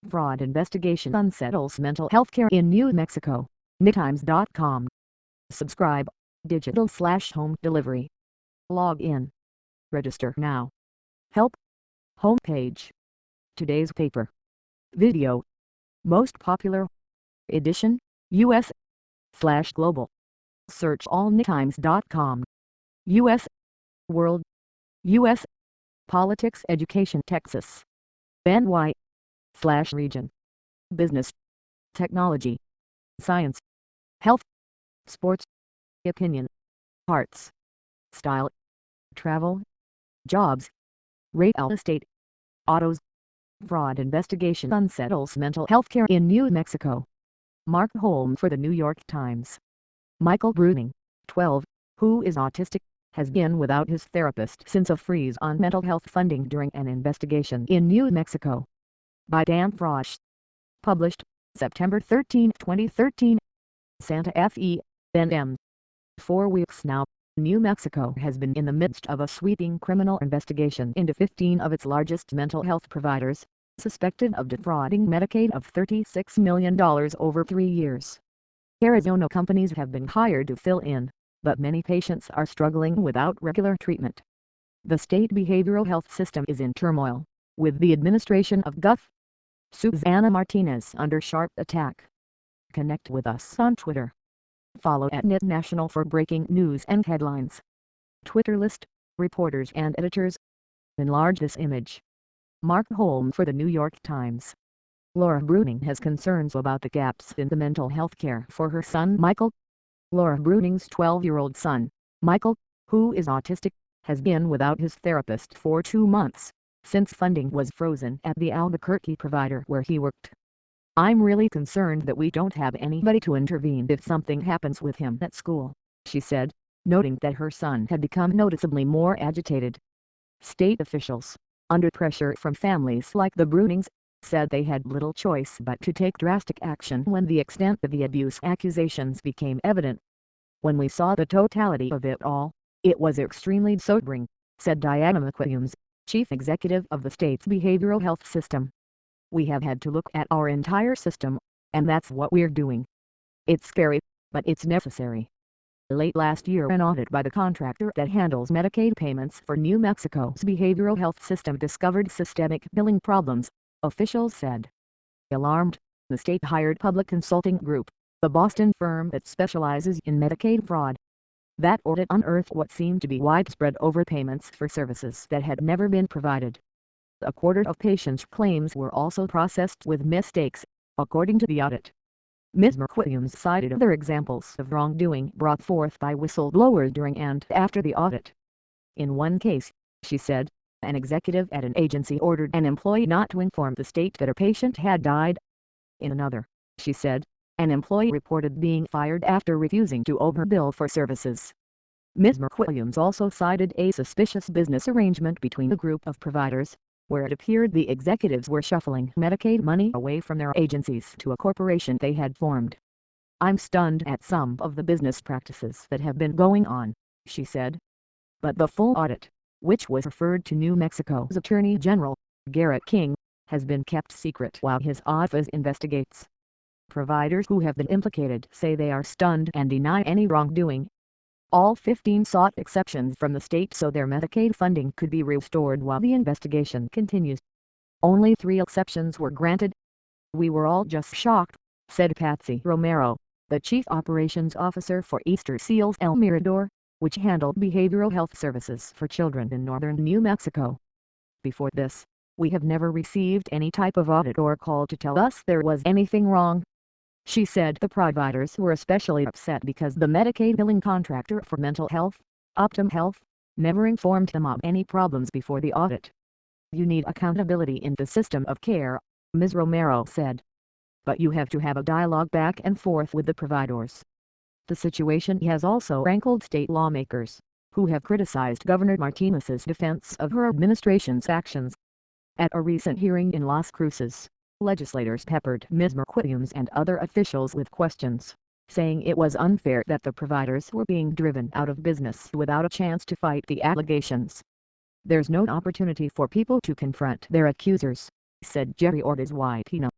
Fraud investigation unsettles mental health care in New Mexico. NewTimes.com. Subscribe. Digital/home delivery. Log in. Register now. Help. Homepage. Today's paper. Video. Most popular. Edition. US/global. Search all NewTimes.com. US. World. US. Politics Education Texas. NY/region. Business. Technology. Science. Health. Sports. Opinion. Arts. Style. Travel. Jobs. Real estate. Autos. Fraud investigation unsettles mental health care in New Mexico. Mark Holm for the New York Times. Michael Bruning, 12, who is autistic, has been without his therapist since a freeze on mental health funding during an investigation in New Mexico. By Dan Frosch. Published, September 13, 2013. Santa Fe, NM. 4 weeks now, New Mexico has been in the midst of a sweeping criminal investigation into 15 of its largest mental health providers, suspected of defrauding Medicaid of $36 million over 3 years. Arizona companies have been hired to fill in, but many patients are struggling without regular treatment. The state behavioral health system is in turmoil, with the administration of Gov. Susana Martinez under sharp attack. Connect with us on Twitter. Follow @NetNational for breaking news and headlines. Twitter list, reporters and editors. Enlarge this image. Mark Holm for the New York Times. Laura Bruning has concerns about the gaps in the mental health care for her son Michael. Laura Bruning's 12-year-old son, Michael, who is autistic, has been without his therapist for 2 months, since funding was frozen at the Albuquerque provider where he worked. "I'm really concerned that we don't have anybody to intervene if something happens with him at school," she said, noting that her son had become noticeably more agitated. State officials, under pressure from families like the Brunings, said they had little choice but to take drastic action when the extent of the abuse accusations became evident. "When we saw the totality of it all, it was extremely sobering," said Diana McWilliams, chief executive of the state's behavioral health system. "We have had to look at our entire system, and that's what we're doing. It's scary, but it's necessary." Late last year, an audit by the contractor that handles Medicaid payments for New Mexico's behavioral health system discovered systemic billing problems, officials said. Alarmed, the state hired public consulting group, the Boston firm that specializes in Medicaid fraud. That audit unearthed what seemed to be widespread overpayments for services that had never been provided. A quarter of patients' claims were also processed with mistakes, according to the audit. Ms. McWilliams cited other examples of wrongdoing brought forth by whistleblowers during and after the audit. In one case, she said, an executive at an agency ordered an employee not to inform the state that a patient had died. In another, she said, an employee reported being fired after refusing to overbill for services. Ms. McWilliams also cited a suspicious business arrangement between a group of providers, where it appeared the executives were shuffling Medicaid money away from their agencies to a corporation they had formed. "I'm stunned at some of the business practices that have been going on," she said. But the full audit, which was referred to New Mexico's Attorney General, Garrett King, has been kept secret while his office investigates. Providers who have been implicated say they are stunned and deny any wrongdoing. All 15 sought exceptions from the state so their Medicaid funding could be restored while the investigation continues. Only 3 exceptions were granted. "We were all just shocked," said Patsy Romero, the chief operations officer for Easter Seals El Mirador, which handled behavioral health services for children in northern New Mexico. "Before this, we have never received any type of audit or call to tell us there was anything wrong." She said the providers were especially upset because the Medicaid billing contractor for mental health, Optum Health, never informed them of any problems before the audit. "You need accountability in the system of care," Ms. Romero said. "But you have to have a dialogue back and forth with the providers." The situation has also rankled state lawmakers, who have criticized Governor Martinez's defense of her administration's actions. At a recent hearing in Las Cruces, legislators peppered Ms. McWilliams and other officials with questions, saying it was unfair that the providers were being driven out of business without a chance to fight the allegations. "There's no opportunity for people to confront their accusers," said Jerry Ortiz-Whiteno,